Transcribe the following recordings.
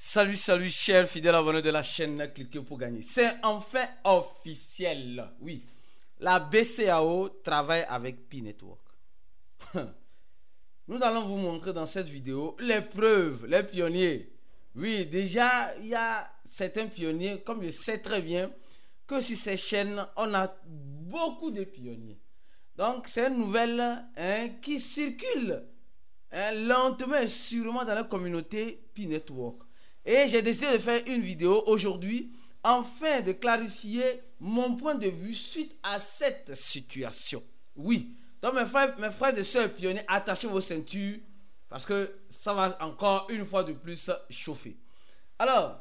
Salut, salut, chers fidèles abonnés de la chaîne Cliquez pour gagner. C'est enfin officiel. Oui, la BCAO travaille avec P-Network. Nous allons vous montrer dans cette vidéo les preuves, les pionniers. Oui, déjà, il y a certains pionniers, comme je sais très bien, que sur ces chaînes, on a beaucoup de pionniers. Donc, c'est une nouvelle qui circule lentement et sûrement dans la communauté P-Network. Et j'ai décidé de faire une vidéo aujourd'hui afin de clarifier mon point de vue suite à cette situation. Oui, donc mes frères et sœurs pionniers, attachez vos ceintures parce que ça va encore une fois de plus chauffer. Alors,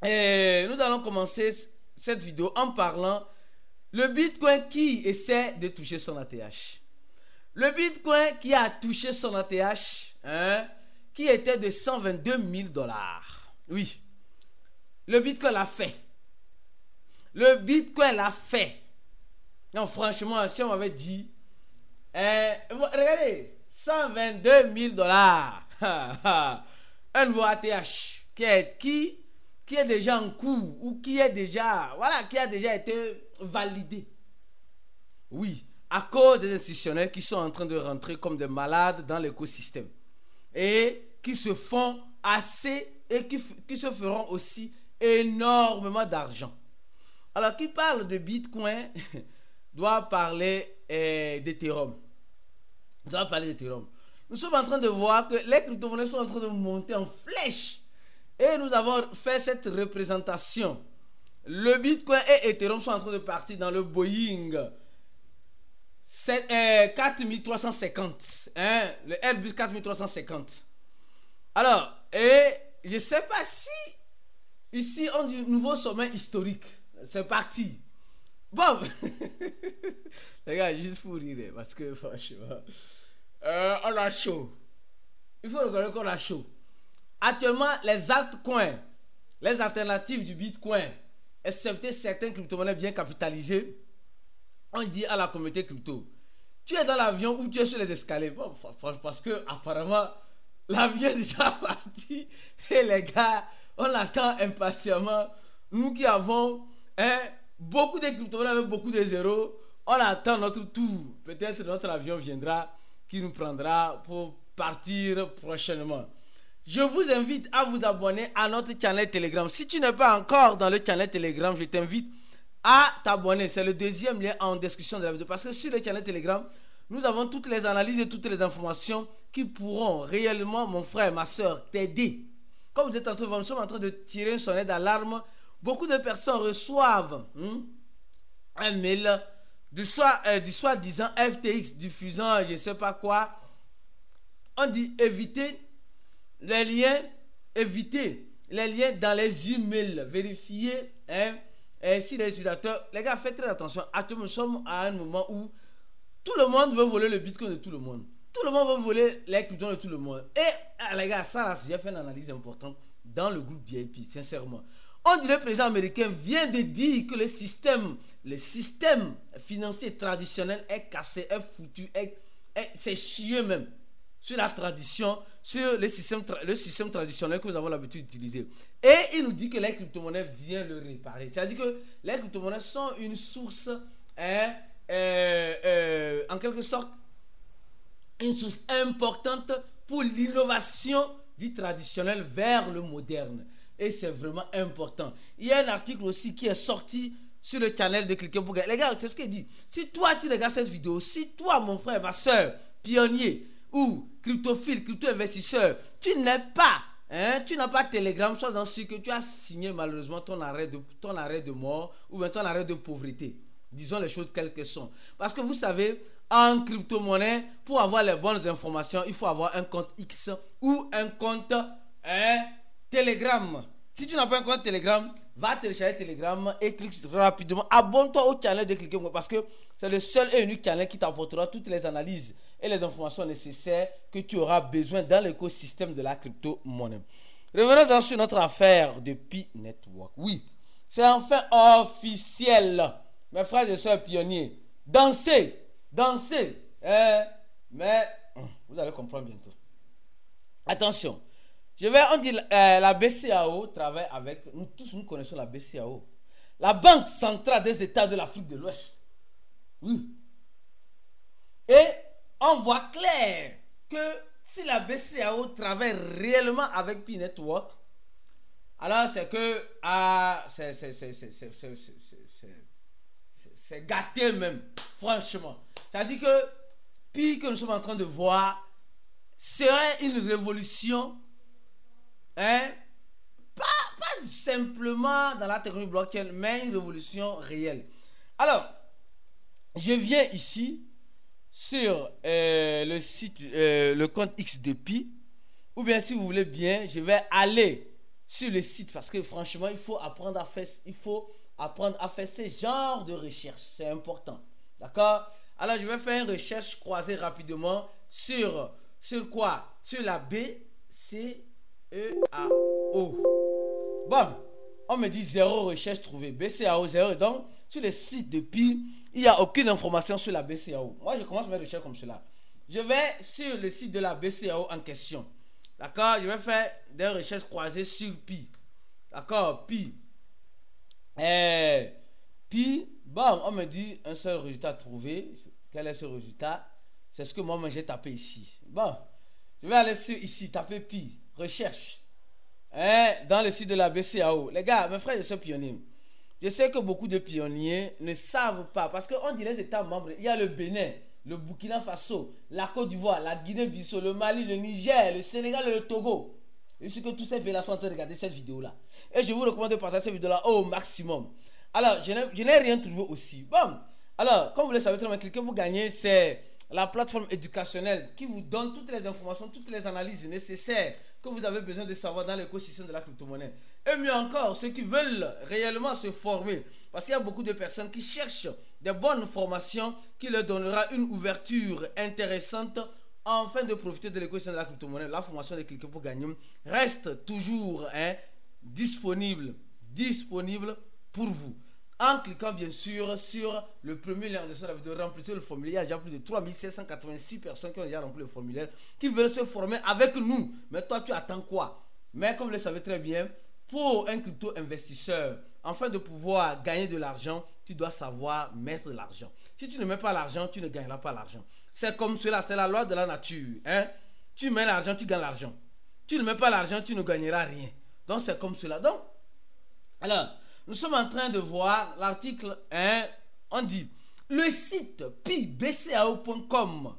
nous allons commencer cette vidéo en parlant le Bitcoin qui essaie de toucher son ATH. Le Bitcoin qui a touché son ATH, qui était de 122 000 $. Oui, le Bitcoin l'a fait. Le Bitcoin l'a fait. Non, franchement, si on m'avait dit, regardez, 122 000 $, un nouveau ATH qui est déjà en cours ou qui a déjà été validé. Oui, à cause des institutionnels qui sont en train de rentrer comme des malades dans l'écosystème et qui se font assez et qui se feront aussi énormément d'argent. Alors, qui parle de Bitcoin doit parler d'Ethereum. Nous sommes en train de voir que les crypto-monnaies sont en train de monter en flèche. Et nous avons fait cette représentation. Le Bitcoin et Ethereum sont en train de partir dans le Boeing 4350. Le Airbus 4350. Alors, je ne sais pas si ici on dit nouveau sommet historique. C'est parti. Bon, les gars, juste pour rire parce que franchement, on a chaud. Il faut reconnaître qu'on a chaud. Actuellement, les altcoins, les alternatives du Bitcoin, excepté certaines crypto-monnaies bien capitalisées, on dit à la communauté crypto, tu es dans l'avion ou tu es sur les escaliers. Bon, parce que apparemment, l'avion est déjà parti et les gars, on l'attend impatiemment. Nous qui avons beaucoup de crypto-monnaies avec beaucoup de zéros, on attend notre tour. Peut-être notre avion viendra qui nous prendra pour partir prochainement. Je vous invite à vous abonner à notre channel Telegram. Si tu n'es pas encore dans le channel Telegram, je t'invite à t'abonner. C'est le deuxième lien en description de la vidéo. Parce que sur le channel Telegram, nous avons toutes les analyses et toutes les informations qui pourront réellement, mon frère, ma soeur, t'aider. Comme vous êtes en train de voir, nous sommes en train de tirer une sonnette d'alarme. Beaucoup de personnes reçoivent un mail du soi-disant FTX diffusant je ne sais pas quoi. On dit éviter les liens dans les emails. Vérifiez si les utilisateurs. Les gars, faites très attention. Actuellement, nous sommes à un moment où tout le monde veut voler le Bitcoin de tout le monde. Tout le monde veut voler les cryptos de tout le monde. Et les gars, ça là, j'ai fait une analyse importante dans le groupe VIP, sincèrement. On dit le président américain vient de dire que le système financier traditionnel est cassé, est foutu, c'est chier même sur la tradition, sur le système traditionnel que nous avons l'habitude d'utiliser. Et il nous dit que les crypto-monnaies viennent le réparer. C'est-à-dire que les crypto-monnaies sont une source, en quelque sorte, une source importante pour l'innovation du traditionnel vers le moderne. Et c'est vraiment important. Il y a un article aussi qui est sorti sur le channel de Cliquez pour gagner. Les gars, c'est ce qu'il dit. Si toi, tu regardes cette vidéo, si toi, mon frère, ma soeur, pionnier ou cryptophile, crypto-investisseur, tu n'as pas Telegram, sois dans ce que tu as signé malheureusement ton arrêt de mort ou bien ton arrêt de pauvreté. Disons les choses telles qu'elles sont. Parce que vous savez, en crypto-monnaie, pour avoir les bonnes informations, il faut avoir un compte X ou un compte Telegram. Si tu n'as pas un compte Telegram, va télécharger Telegram et clique rapidement. Abonne-toi au channel de Cliquez parce que c'est le seul et unique channel qui t'apportera toutes les analyses et les informations nécessaires que tu auras besoin dans l'écosystème de la crypto-monnaie. Revenons sur notre affaire de P-Network. Oui, c'est enfin officiel. Mes frères et sœurs pionniers, dansez. Mais vous allez comprendre bientôt. Attention. On dit la BCAO travaille avec, nous tous nous connaissons la BCAO, la Banque centrale des États de l'Afrique de l'Ouest. Oui. Et on voit clair que si la BCAO travaille réellement avec P-Network, alors c'est que c'est gâté même, franchement. C'est-à-dire que Pi que nous sommes en train de voir serait une révolution, hein, pas simplement dans la technologie blockchain, mais une révolution réelle. Alors, je viens ici sur le site, le compte X de Pi, ou bien si vous voulez bien, je vais aller sur le site parce que franchement, il faut apprendre à faire ce genre de recherche. C'est important. D'accord? Alors, je vais faire une recherche croisée rapidement sur quoi? Sur la BCEAO. Bon, on me dit zéro recherche trouvée. BCEAO zéro. Donc, sur le site de Pi, il n'y a aucune information sur la BCEAO. Moi, je commence mes recherches comme cela. Je vais sur le site de la BCEAO en question. D'accord? Je vais faire des recherches croisées sur Pi. D'accord? Pi. Pi. Bon, on me dit un seul résultat trouvé. Quel est ce résultat? C'est ce que moi j'ai tapé ici. Bon, je vais aller sur ici, taper Pi. Recherche. Dans le site de la BCEAO. Les gars, mes frères et sœurs pionniers. Je sais que beaucoup de pionniers ne savent pas. Parce qu'on dit les États membres. Il y a le Bénin, le Burkina Faso, la Côte d'Ivoire, la Guinée-Bissau, le Mali, le Niger, le Sénégal et le Togo. Je sais que tous ces pays-là sont en train de regarder cette vidéo-là. Et je vous recommande de partager cette vidéo-là au maximum. Alors, je n'ai rien trouvé aussi. Bon, alors, comme vous le savez, cliquez pour gagner, c'est la plateforme éducationnelle qui vous donne toutes les informations, toutes les analyses nécessaires que vous avez besoin de savoir dans l'écosystème de la crypto-monnaie. Et mieux encore, ceux qui veulent réellement se former, parce qu'il y a beaucoup de personnes qui cherchent des bonnes formations qui leur donnera une ouverture intéressante afin de profiter de l'écosystème de la crypto-monnaie. La formation de Cliquez pour gagner reste toujours disponible pour vous. En cliquant bien sûr sur le premier lien de la vidéo, remplissez le formulaire. Il y a déjà plus de 3786 personnes qui ont déjà rempli le formulaire, qui veulent se former avec nous. Mais toi, tu attends quoi? Mais comme vous le savez très bien, pour un crypto-investisseur, afin de pouvoir gagner de l'argent, tu dois savoir mettre de l'argent. Si tu ne mets pas l'argent, tu ne gagneras pas l'argent. C'est comme cela, c'est la loi de la nature. Tu mets l'argent, tu gagnes l'argent. Tu ne mets pas l'argent, tu ne gagneras rien. Donc c'est comme cela. Donc, alors, nous sommes en train de voir l'article, on dit, le site pibcao.com,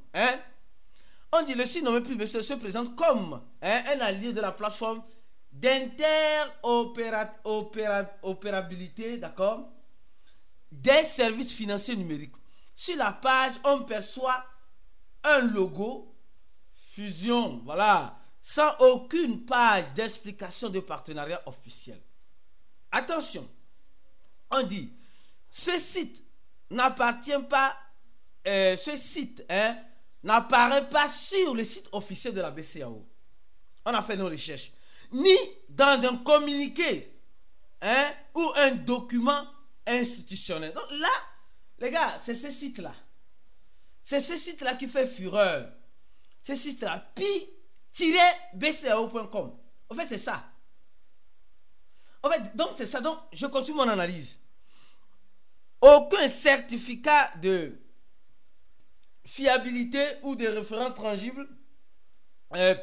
on dit le site nommé pibcao se présente comme un allié de la plateforme d'interopérabilité, d'accord, des services financiers numériques. Sur la page, on perçoit un logo, fusion, voilà, sans aucune page d'explication de partenariat officiel. Attention, on dit, ce site n'appartient pas, n'apparaît pas sur le site officiel de la BCEAO. On a fait nos recherches. Ni dans un communiqué, ou un document institutionnel. Donc là, les gars, c'est ce site-là. C'est ce site-là qui fait fureur. Ce site-là, pi-bcao.com. En fait, c'est ça. En fait, donc c'est ça. Donc, je continue mon analyse. Aucun certificat de fiabilité ou de référent tangible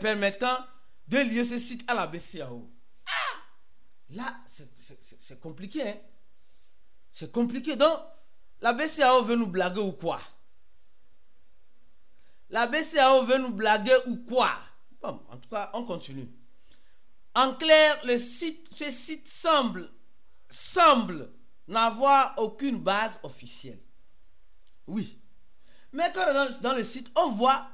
permettant de lier ce site à la BCEAO. Là, c'est compliqué. C'est compliqué. Donc, la BCEAO veut nous blaguer ou quoi? La BCEAO veut nous blaguer ou quoi? Bon, en tout cas, on continue. En clair, ce site semble n'avoir aucune base officielle. Oui. Mais quand on est dans le site, on voit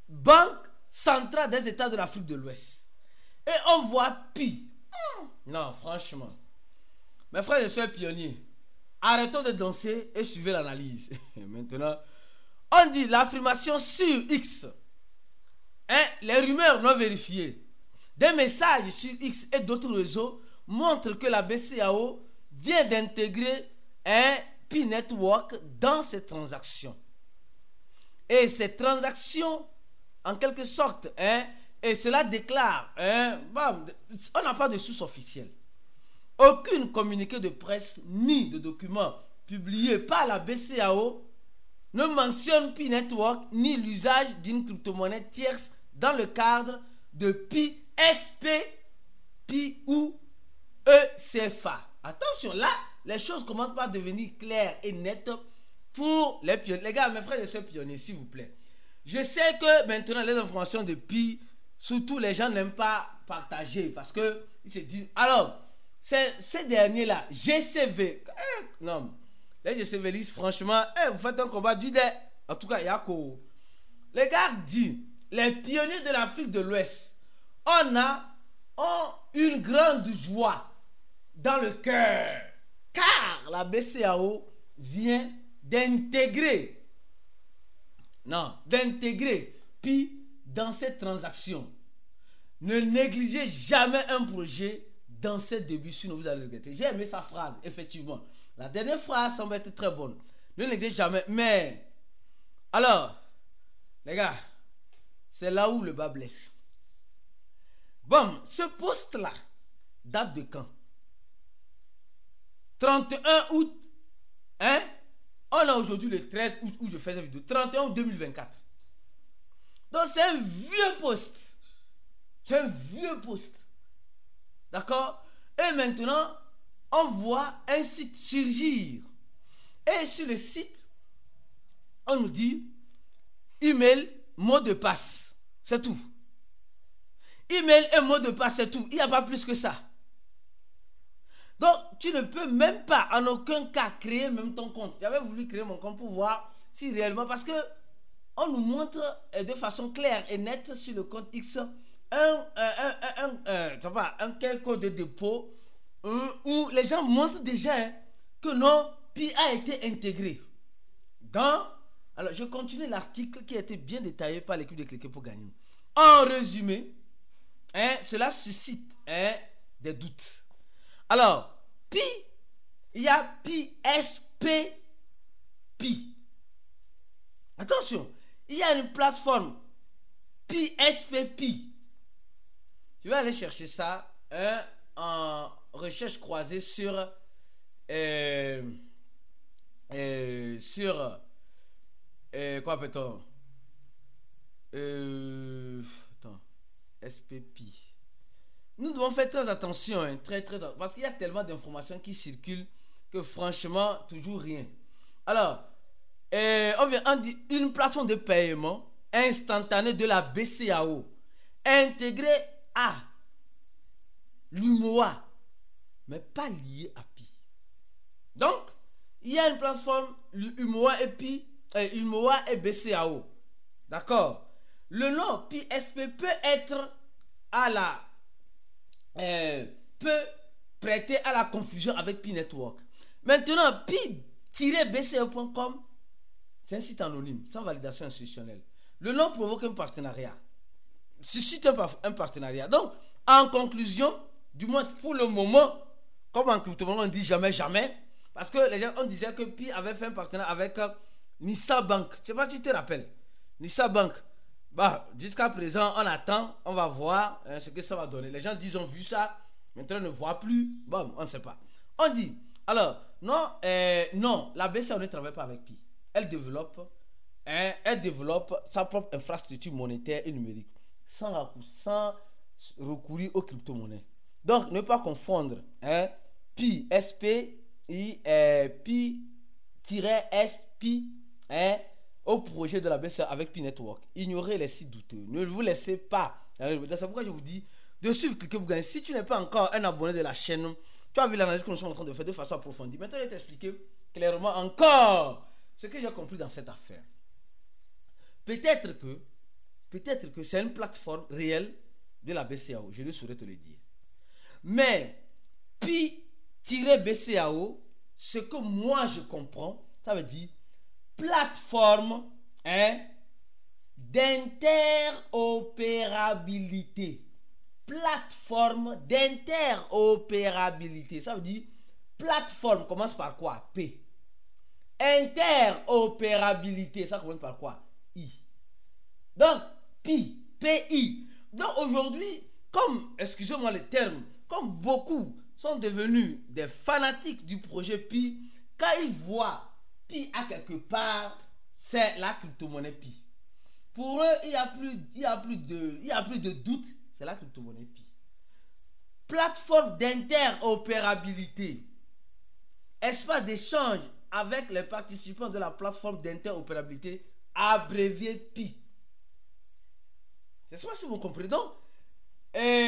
Banque centrale des États de l'Afrique de l'Ouest. Et on voit Pi. Non, franchement. Mes frères et sœurs pionniers, arrêtons de danser et suivez l'analyse. Maintenant, on dit l'affirmation sur X. Les rumeurs non vérifiées. Des messages sur X et d'autres réseaux montrent que la BCEAO vient d'intégrer un P-Network dans ses transactions. Et ces transactions, en quelque sorte, Et cela déclare, on n'a pas de source officielle. Aucune communiqué de presse ni de document publié par la BCAO ne mentionne Pi Network ni l'usage d'une crypto-monnaie tierce dans le cadre de Pi SP, Pi ou ECFA. Attention, là, les choses commencent par devenir claires et nettes pour les pionniers. Les gars, mes frères et sœurs pionniers, s'il vous plaît. Je sais que maintenant, les informations de Pi, surtout les gens n'aiment pas partager parce qu'ils se disent, alors, ces derniers-là, GCV, non, les GCV, franchement, vous faites un combat du dé. En tout cas, il y a quoi. Les gars disent, les pionniers de l'Afrique de l'Ouest, ont une grande joie dans le cœur, car la BCAO vient d'intégrer Pi dans cette transaction. Ne négligez jamais un projet dans ses débuts, sinon vous allez regretter. J'ai aimé sa phrase, effectivement. La dernière phrase semble être très bonne. Ne négligez jamais, mais... Alors, les gars, c'est là où le bas blesse. Bon, ce poste-là date de quand? 31 août, hein? On a aujourd'hui le 13 août où je fais cette vidéo. 31 août 2024. Donc c'est un vieux poste. C'est un vieux poste. D'accord? Et maintenant, on voit un site surgir. Et sur le site, on nous dit email, mot de passe. C'est tout. Email et mot de passe, c'est tout. Il n'y a pas plus que ça. Donc, tu ne peux même pas, en aucun cas, créer même ton compte. J'avais voulu créer mon compte pour voir si réellement, parce que on nous montre de façon claire et nette sur le compte X un code de dépôt où les gens montrent déjà que non, Pi a été intégré dans... Alors, je continue l'article qui a été bien détaillé par l'équipe de Cliquer pour gagner. En résumé, cela suscite des doutes. Alors, Pi, il y a Pi SP Pi. Attention, il y a une plateforme Pi SP Pi. Je vais aller chercher ça en recherche croisée sur quoi appelle-t-on attends, SPP. Nous devons faire très attention, parce qu'il y a tellement d'informations qui circulent que franchement, toujours rien. Alors, on dit une plateforme de paiement instantané de la BCAO intégrée à l'UMOA, mais pas liée à Pi. Donc, il y a une plateforme UMOA et Pi, UMOA et BCAO. D'accord? Le nom PSP peut être peut prêter à la confusion avec Pi Network. Maintenant, pi-bco.com, c'est un site anonyme, sans validation institutionnelle. Le nom provoque un partenariat. Suscite un partenariat. Donc, en conclusion, du moins pour le moment, comme en crypto-monnaie, on dit jamais, jamais. Parce que les gens, on disait que Pi avait fait un partenariat avec Nissa Bank. Je ne sais pas si tu te rappelles. Nissa Bank. Bah, jusqu'à présent, on attend, on va voir ce que ça va donner. Les gens disent, ont vu ça, maintenant ne voient plus. Bon, on ne sait pas. On dit, alors, non, la BCAO ne travaille pas avec Pi. Elle développe sa propre infrastructure monétaire et numérique sans recourir aux crypto-monnaies. Donc, ne pas confondre Pi, SP, Pi-SP, au projet de la BCAO avec Pi Network. Ignorez les sites douteux. Ne vous laissez pas. C'est pourquoi je vous dis de suivre Cliquer pour gagner. Si tu n'es pas encore un abonné de la chaîne, tu as vu l'analyse que nous sommes en train de faire de façon approfondie. Maintenant, je vais t'expliquer clairement encore ce que j'ai compris dans cette affaire. Peut-être que c'est une plateforme réelle de la BCAO. Je ne saurais te le dire. Mais Pi-BCAO, ce que moi je comprends, ça veut dire plateforme d'interopérabilité. Plateforme d'interopérabilité. Ça veut dire plateforme commence par quoi? P. Interopérabilité, ça commence par quoi? I. Donc, PI. Donc aujourd'hui, comme, excusez-moi le terme, comme beaucoup sont devenus des fanatiques du projet Pi, quand ils voient Pi à quelque part, c'est la crypto-monnaie Pi. Pour eux, il n'y a plus de doute, c'est la crypto-monnaie Pi. Plateforme d'interopérabilité, espace d'échange avec les participants de la plateforme d'interopérabilité, abrévié Pi. C'est pas si vous comprenez. Donc,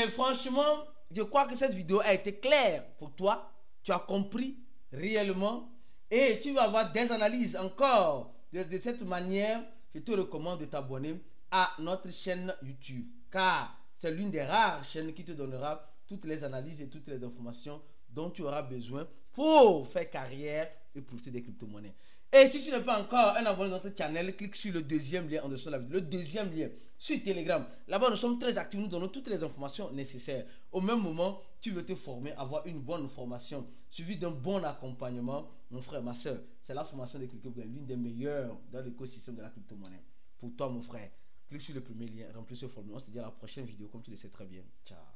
franchement, je crois que cette vidéo a été claire pour toi. Tu as compris réellement et tu vas avoir des analyses encore. De cette manière, je te recommande de t'abonner à notre chaîne YouTube, car c'est l'une des rares chaînes qui te donnera toutes les analyses et toutes les informations dont tu auras besoin pour faire carrière et profiter des crypto-monnaies. Et si tu n'es pas encore un abonné de notre channel, clique sur le deuxième lien en dessous de la vidéo. Le deuxième lien sur Telegram. Là-bas, nous sommes très actifs. Nous donnons toutes les informations nécessaires. Au même moment, tu veux te former, avoir une bonne formation, suivie d'un bon accompagnement. Mon frère, ma soeur, c'est la formation de CryptoGain, l'une des meilleures dans l'écosystème de la crypto-monnaie. Pour toi, mon frère, clique sur le premier lien, remplis ce formulaire. On se dit à la prochaine vidéo, comme tu le sais très bien. Ciao.